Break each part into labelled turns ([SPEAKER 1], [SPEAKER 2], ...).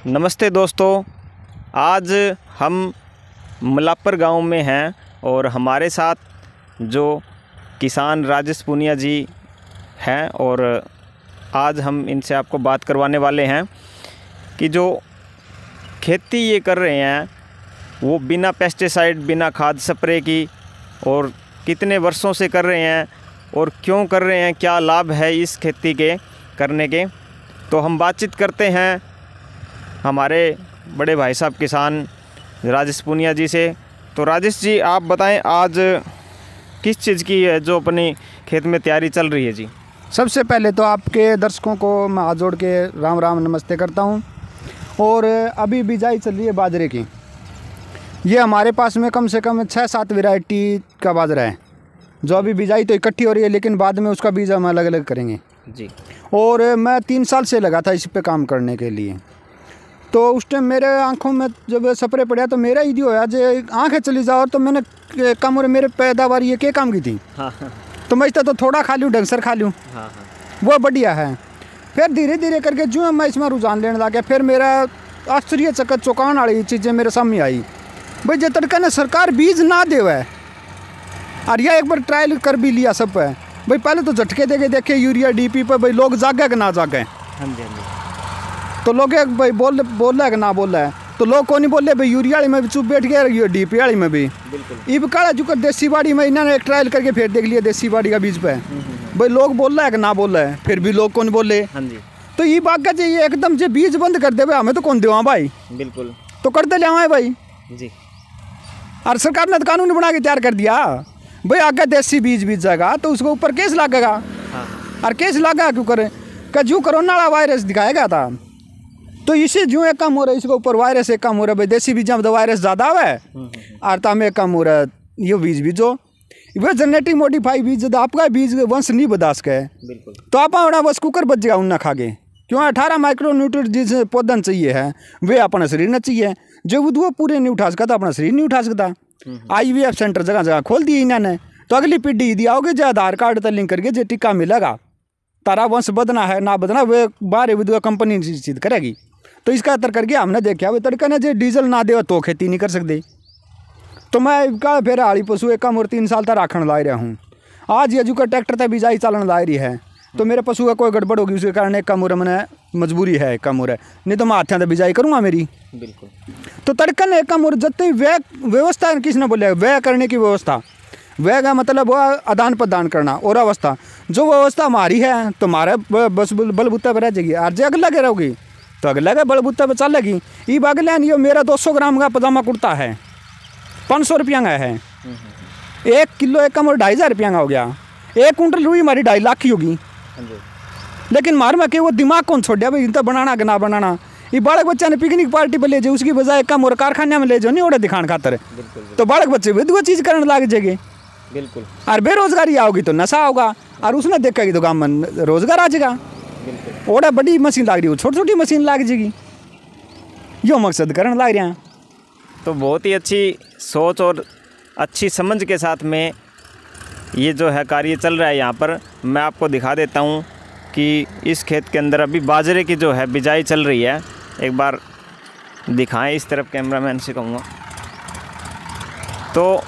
[SPEAKER 1] नमस्ते दोस्तों, आज हम मलापर गांव में हैं और हमारे साथ जो किसान राजेश पुनिया जी हैं और आज हम इनसे आपको बात करवाने वाले हैं कि जो खेती ये कर रहे हैं वो बिना पेस्टिसाइड, बिना खाद स्प्रे की और कितने वर्षों से कर रहे हैं और क्यों कर रहे हैं, क्या लाभ है इस खेती के करने के। तो हम बातचीत करते हैं हमारे बड़े भाई साहब किसान राजेश पुनिया जी से। तो राजेश जी, आप बताएं आज किस चीज़ की है जो अपनी खेत में तैयारी चल रही है जी।
[SPEAKER 2] सबसे पहले तो आपके दर्शकों को मैं हाथ जोड़ के राम राम नमस्ते करता हूं। और अभी बिजाई चल रही है बाजरे की। ये हमारे पास में कम से कम 6-7 वैरायटी का बाजरा है जो अभी बिजाई तो इकट्ठी हो रही है, लेकिन बाद में उसका बीज हम अलग अलग करेंगे
[SPEAKER 1] जी।
[SPEAKER 2] और मैं 3 साल से लगा था इस पे काम करने के लिए। तो उस टाइम मेरे आंखों में जब स्प्रे पड़ा तो मेरा ही होया जो आंखें चली जाओ। तो मैंने कम और मेरे पैदावार ये क्या काम की थी।
[SPEAKER 1] हाँ।
[SPEAKER 2] तो मैं तो थोड़ा खा लूँ, ढंग से खा लूँ,
[SPEAKER 1] हाँ।
[SPEAKER 2] वो बढ़िया है। फिर धीरे धीरे करके जो मैं इसमें रुझान लेने लगा, फिर मेरा आश्चर्य चक्कर चौंकाने वाली चीज़ें मेरे सामने आई। भाई जो तड़का ने सरकार बीज ना देवे और यह एक बार ट्रायल कर भी लिया सब पे। भाई पहले तो झटके देखे यूरिया DP पे, भाई लोग जागे कि ना जागे।
[SPEAKER 1] हाँ जी।
[SPEAKER 2] तो लोग भाई बोल रहा है कि ना बोल रहा है। तो लोग को नहीं बोल रहे भाई यूरिया वाली में भी चुप बैठ गया, DP वाली में भी। इब काला जो कर देसी बाड़ी में इन्होंने एक ट्रायल करके फिर देख लिया देसी बाड़ी का बीज पे। भाई लोग बोल रहा है कि ना बोल रहा है, फिर भी लोग को नहीं बोल रहे।
[SPEAKER 1] हाँ जी।
[SPEAKER 2] तो ये बात का चाहिए एकदम जो बीज बंद कर दे भाई, हमें तो कौन देवा भाई।
[SPEAKER 1] बिल्कुल।
[SPEAKER 2] तो करते ले आए भाई
[SPEAKER 1] जी।
[SPEAKER 2] और सरकार ने तो कानून बना के तैयार कर दिया भाई, आगे देसी बीज बीज जाएगा तो उसके ऊपर केस लगेगा।
[SPEAKER 1] हाँ।
[SPEAKER 2] और केस लगा क्यों करे कि जो कोरोना वायरस दिखाया गया था, तो इसे जो एक कम हो रहा है, इसके ऊपर वायरस एक कम हो रहा है। भाई देसी बीज में तो वायरस ज़्यादा है और तम एक कम हो रहा है। ये बीज बीजो वह जेनेटिक मॉडिफाई बीज आपका बीज वंश नहीं बता सके।
[SPEAKER 1] बिल्कुल। तो
[SPEAKER 2] आप बस कुकर बच जाएगा उन्ना खा के, क्यों 18 माइक्रोन्यूट्रिएंट जिस पौधन चाहिए है वे अपना शरीर न चाहिए। जो वो पूरे नहीं उठा सकता, अपना शरीर नहीं उठा सकता। IVF सेंटर जगह जगह खोल दिए इन्होंने। तो अगली पीढ़ी यदि आओगे जो आधार कार्ड तक लिंक करके जो टीका मिलेगा, तारा वंश बदना है ना बदना वे बाहर विधवा कंपनी चीज करेगी। तो इसका असर करके हमने देखा भाई तड़का ने जो डीजल ना दे तो खेती नहीं कर सकते। तो मैं का फिर हाड़ी पशु एक कम और 3 साल तक राखण ला रहा हूँ। आज ये जो का ट्रैक्टर तक बिजाई चलन ला रही है, तो मेरे पशु का कोई गड़बड़ होगी उसके कारण एक कम उम्र मैंने मजबूरी है, एक कम उम्र, नहीं तो मैं हाथों से बिजाई करूँगा मेरी।
[SPEAKER 1] बिल्कुल। तो
[SPEAKER 2] तड़का ने एक कम उम्र जितनी व्यवस्था किसने बोले व्यय करने की व्यवस्था, व्यय का मतलब वो आदान प्रदान करना और अवस्था। जो व्यवस्था हमारी है तो हमारे बस बलबूता पर रह जाएगी। और जो अगला के रहोगी तो अगला का बलबूता पर चलेगी। ये अगले ये मेरा 200 ग्राम का पजामा कुर्ता है 500 रुपया का है। 1 किलो एक कम और 2500 रुपया का हो गया। 1 कुंटल रुई हमारी 2.5 लाख की होगी। लेकिन मार में कि वो दिमाग कौन छोड़ दिया भाई इनका बनाना कि ना बनाना। ये बालक बच्चा ने पिकनिक पार्टी पर ले जाए उसकी बजाय कम और कारखाने में ले जाओ नहीं ओढ़े दिखाने खातर। तो बालक बच्चे वो चीज़ करने लग जाएंगे।
[SPEAKER 1] बिल्कुल।
[SPEAKER 2] और बेरोजगारी आओगी तो नशा होगा और उसने देखेगी तो गाँव में रोजगार आ जाएगा। ओड़ा बड़ी मशीन लाग रही हो, छोटी छोटी मशीन लाग जाएगी। यो मकसद करने लग रहे हैं।
[SPEAKER 1] तो बहुत ही अच्छी सोच और अच्छी समझ के साथ में ये जो है कार्य चल रहा है यहाँ पर। मैं आपको दिखा देता हूँ कि इस खेत के अंदर अभी बाजरे की जो है बिजाई चल रही है। एक बार दिखाएं, इस तरफ कैमरामैन से कहूँगा। तो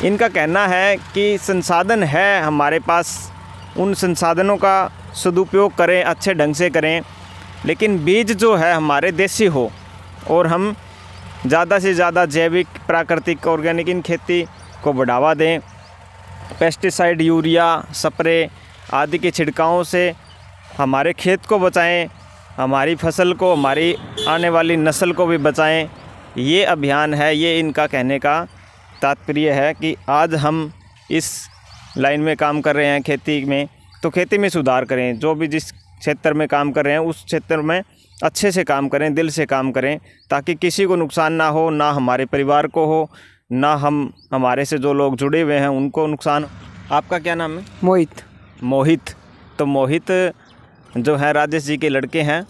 [SPEAKER 1] इनका कहना है कि संसाधन है हमारे पास, उन संसाधनों का सदुपयोग करें, अच्छे ढंग से करें, लेकिन बीज जो है हमारे देसी हो और हम ज़्यादा से ज़्यादा जैविक, प्राकृतिक, ऑर्गेनिक इन खेती को बढ़ावा दें। पेस्टिसाइड, यूरिया, स्प्रे आदि के छिड़कावों से हमारे खेत को बचाएं, हमारी फसल को, हमारी आने वाली नस्ल को भी बचाएं। ये अभियान है, ये इनका कहने का तात्पर्य है कि आज हम इस लाइन में काम कर रहे हैं खेती में। तो खेती में सुधार करें, जो भी जिस क्षेत्र में काम कर रहे हैं उस क्षेत्र में अच्छे से काम करें, दिल से काम करें, ताकि किसी को नुकसान ना हो, ना हमारे परिवार को हो, ना हमारे से जो लोग जुड़े हुए हैं उनको नुकसान। आपका क्या नाम है?
[SPEAKER 2] मोहित।
[SPEAKER 1] मोहित। तो मोहित जो है राजेश जी के लड़के हैं।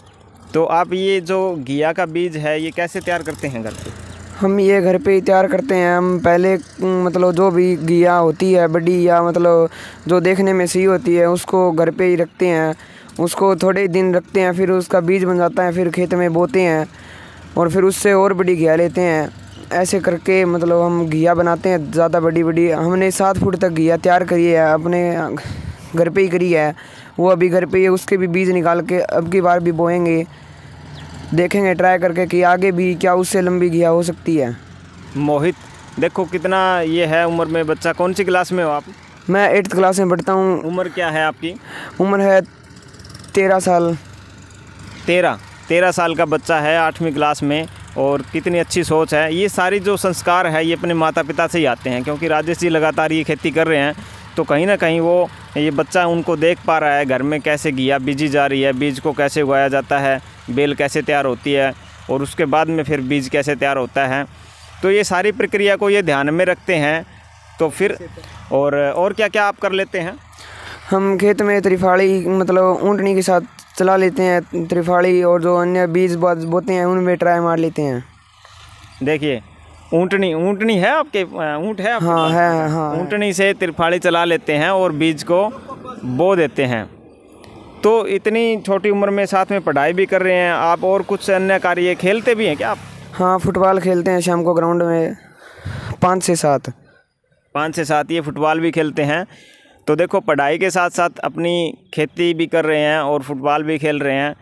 [SPEAKER 1] तो आप ये जो घिया का बीज है ये कैसे तैयार करते हैं घर पे?
[SPEAKER 3] हम ये घर पे ही तैयार करते हैं। हम पहले मतलब जो भी घिया होती है बड़ी या मतलब जो देखने में सही होती है उसको घर पे ही रखते हैं उसको थोड़े दिन रखते हैं, फिर उसका बीज बन जाता है, फिर खेत में बोते हैं और फिर उससे और बड़ी घिया लेते हैं। ऐसे करके मतलब हम घिया बनाते हैं ज़्यादा बड़ी बड़ी। हमने 7 फुट तक घिया तैयार करी है, अपने घर पे ही करी है। वो अभी घर पे ही है, उसके भी बीज निकाल के अब की बार भी बोएंगे। देखेंगे ट्राई करके कि आगे भी क्या उससे लंबी घिया हो सकती है।
[SPEAKER 1] मोहित, देखो कितना ये है उम्र में बच्चा। कौन सी क्लास में हो आप?
[SPEAKER 3] मैं 8th क्लास में पढ़ता हूँ।
[SPEAKER 1] उम्र क्या है आपकी?
[SPEAKER 3] उम्र है 13 साल।
[SPEAKER 1] 13 साल का बच्चा है 8वीं क्लास में, और कितनी अच्छी सोच है। ये सारी जो संस्कार है ये अपने माता पिता से ही आते हैं, क्योंकि राजेश जी लगातार ये खेती कर रहे हैं, तो कहीं ना कहीं वो ये बच्चा उनको देख पा रहा है घर में कैसे घिया बीजी जा रही है, बीज को कैसे उगाया जाता है, बेल कैसे तैयार होती है और उसके बाद में फिर बीज कैसे तैयार होता है। तो ये सारी प्रक्रिया को ये ध्यान में रखते हैं। तो फिर और क्या क्या आप कर लेते हैं?
[SPEAKER 3] हम खेत में त्रिफाड़ी मतलब ऊँटनी के साथ चला लेते हैं त्रिफाड़ी, और जो अन्य बीज बोते हैं उनमें ट्राई मार लेते हैं।
[SPEAKER 1] देखिए, ऊँटनी है आपके? ऊँट है आपके?
[SPEAKER 3] हाँ है, हाँ।
[SPEAKER 1] ऊँटनी से त्रिफाड़ी चला लेते हैं और बीज को बो देते हैं। तो इतनी छोटी उम्र में साथ में पढ़ाई भी कर रहे हैं आप, और कुछ अन्य कार्य खेलते भी हैं क्या आप?
[SPEAKER 3] हाँ, फुटबॉल खेलते हैं शाम को ग्राउंड में 5 से 7
[SPEAKER 1] ये फुटबॉल भी खेलते हैं। तो देखो, पढ़ाई के साथ साथ अपनी खेती भी कर रहे हैं और फुटबॉल भी खेल रहे हैं।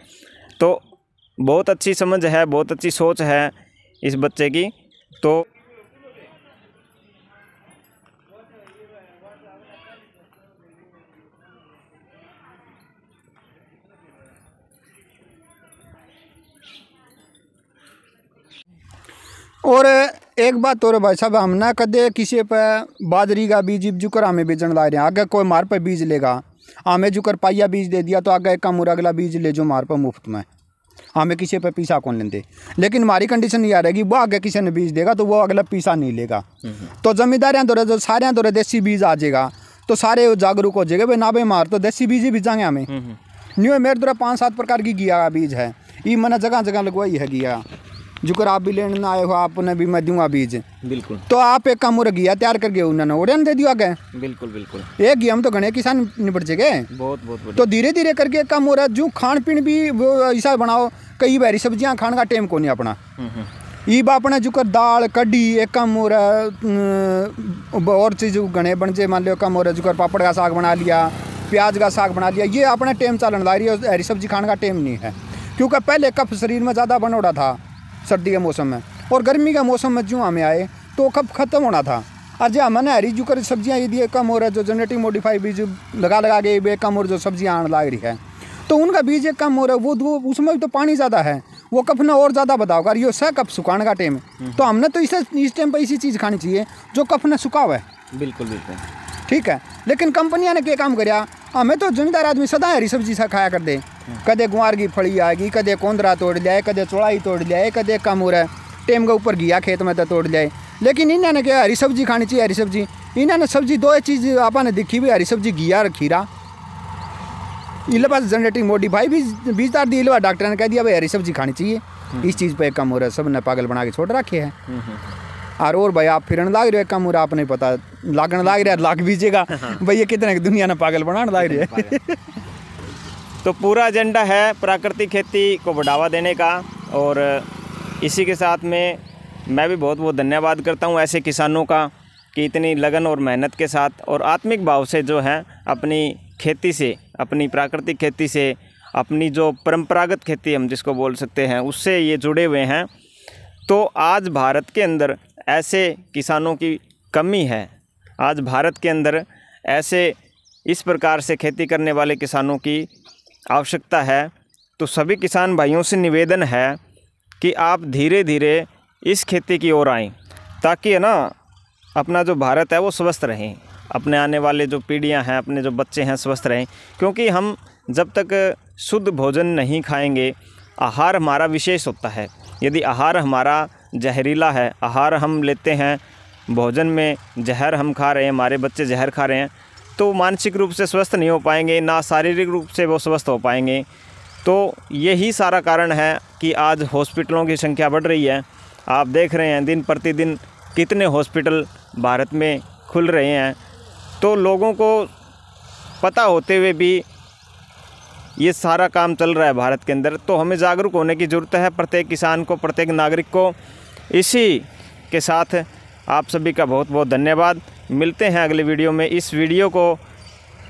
[SPEAKER 1] तो बहुत अच्छी समझ है, बहुत अच्छी सोच है इस बच्चे की। तो
[SPEAKER 2] और एक बात और भाई साहब, हम ना कदे किसी पे बाजरी का बीज जुकर हमें बेचने ला रहे हैं। आगे कोई मार पे बीज लेगा, हमें जुकर पाइया बीज दे दिया तो आगे एक कम और अगला बीज ले जो मार पे मुफ्त में, हमें किसी पे पीसा कौन लेते। लेकिन हमारी कंडीशन ये आ रहेगी, वो आगे किसी ने बीज देगा तो वो अगला पीसा नहीं लेगा। तो जमींदारियाँ दौरे जो सारे दौरे देसी बीज आ जाएगा तो सारे जागरूक हो जाएगा, भाई ना भाई मार तो देसी बीज ही बीजाएंगे हमें। न्यू मेरे द्वारा 5-7 प्रकार की घिया का बीज है, ये मैंने जगह जगह लगवाई है घिया। जुकर आप भी लेने आए हो, आपने भी मैं दूंगा बीज।
[SPEAKER 1] बिल्कुल।
[SPEAKER 2] तो आप एक काम और घिया तैयार करके उन्होंने ओरियन दे दिया आगे।
[SPEAKER 1] बिल्कुल।
[SPEAKER 2] एक घिया में तो घने किसान निपट जाएंगे।
[SPEAKER 1] बहुत
[SPEAKER 2] तो धीरे धीरे करके एक काम हो रहा है, जो खान पीन भी वो ऐसा बनाओ, कई बारी सब्जियां खाने का टाइम को नहीं अपना। ये बाप ने जुकर दाल कढ़ी एक कम हो रहा है, और चीज़ घने बन जाए। मान लो कम हो रहा है, जुकर पापड़ का साग बना लिया, प्याज का साग बना लिया, ये अपना टाइम चलन ला रही है। हरी सब्जी खाने का टाइम नहीं है, क्योंकि पहले कफ शरीर में ज़्यादा बन रहा था सर्दी के मौसम में, और गर्मी के मौसम में जो हमें आए तो कफ खत्म होना था। आज हमने हरी जुकर सब्जियाँ यदि कम हो रहा है, जो जेनेटिक मॉडिफाई बीज लगा के कम और जो सब्जियाँ आने लग रही है, तो उनका बीज एक कम हो रहा है। वो उसमें भी तो पानी ज़्यादा है, वो कफ ना और ज़्यादा बताओ कर, ये सह कफ सुखाने का टाइम है। तो हमने तो इस टाइम पर इसी चीज़ खानी चाहिए जो कफ ने सुखा हुआ है।
[SPEAKER 1] बिल्कुल।
[SPEAKER 2] ठीक है, लेकिन कंपनियां ने क्या काम कराया, हमें तो जमींदार आदमी सदा हरी सब्जी सा खाया कर दे। कदे गुआर की फड़ी आएगी, कदे कोंदरा तोड़ लिया, कदे चौड़ाई तोड़ लिया, कदे कम हो रहा है टेम के ऊपर घिया खेत में तो तोड़ लिया। लेकिन इन्होंने क्या हरी सब्जी खानी चाहिए, हरी सब्जी। इन्होंने सब्जी दो चीज़ आपने दिखी हुई, हरी सब्जी घिया और खीरा। इले पास जेनेटिक मॉडिफाई बीज तार दी, डॉक्टर ने कह दिया भाई हरी सब्जी खानी चाहिए। इस चीज़ पर एक कम हो रहा है, सब ने पागल बना के छोड़ रखे है। और भाई आप फिरन लाग रहे हो कम हो रहा, आप नहीं पता लागन लाग रहा है, लाग बीजेगा भाई, ये कितने दुनिया ने पागल बनाने लाग रही है।
[SPEAKER 1] तो पूरा एजेंडा है प्राकृतिक खेती को बढ़ावा देने का, और इसी के साथ में मैं भी बहुत बहुत धन्यवाद करता हूँ ऐसे किसानों का कि इतनी लगन और मेहनत के साथ और आत्मिक भाव से जो है अपनी खेती से, अपनी प्राकृतिक खेती से, अपनी जो परंपरागत खेती हम जिसको बोल सकते हैं, उससे ये जुड़े हुए हैं। तो आज भारत के अंदर ऐसे किसानों की कमी है, आज भारत के अंदर ऐसे इस प्रकार से खेती करने वाले किसानों की आवश्यकता है। तो सभी किसान भाइयों से निवेदन है कि आप धीरे धीरे इस खेती की ओर आएँ, ताकि है ना अपना जो भारत है वो स्वस्थ रहें, अपने आने वाले जो पीढ़ियां हैं, अपने जो बच्चे हैं स्वस्थ रहें। क्योंकि हम जब तक शुद्ध भोजन नहीं खाएंगे, आहार हमारा विशेष होता है। यदि आहार हमारा जहरीला है, आहार हम लेते हैं, भोजन में जहर हम खा रहे हैं, हमारे बच्चे जहर खा रहे हैं, तो मानसिक रूप से स्वस्थ नहीं हो पाएंगे, ना शारीरिक रूप से वो स्वस्थ हो पाएंगे। तो यही सारा कारण है कि आज हॉस्पिटलों की संख्या बढ़ रही है। आप देख रहे हैं दिन प्रतिदिन कितने हॉस्पिटल भारत में खुल रहे हैं। तो लोगों को पता होते हुए भी ये सारा काम चल रहा है भारत के अंदर। तो हमें जागरूक होने की ज़रूरत है, प्रत्येक किसान को, प्रत्येक नागरिक को। इसी के साथ आप सभी का बहुत बहुत धन्यवाद। मिलते हैं अगले वीडियो में। इस वीडियो को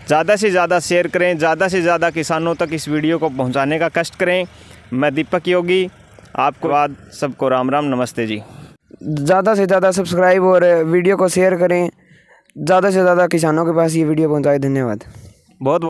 [SPEAKER 1] ज़्यादा से ज़्यादा शेयर करें, ज़्यादा से ज़्यादा किसानों तक इस वीडियो को पहुंचाने का कष्ट करें। मैं दीपक योगी, आपको बाद सबको राम राम, नमस्ते जी।
[SPEAKER 3] ज़्यादा से ज़्यादा सब्सक्राइब और वीडियो को शेयर करें, ज़्यादा से ज़्यादा किसानों के पास ये वीडियो पहुँचाए। धन्यवाद।
[SPEAKER 1] बहुत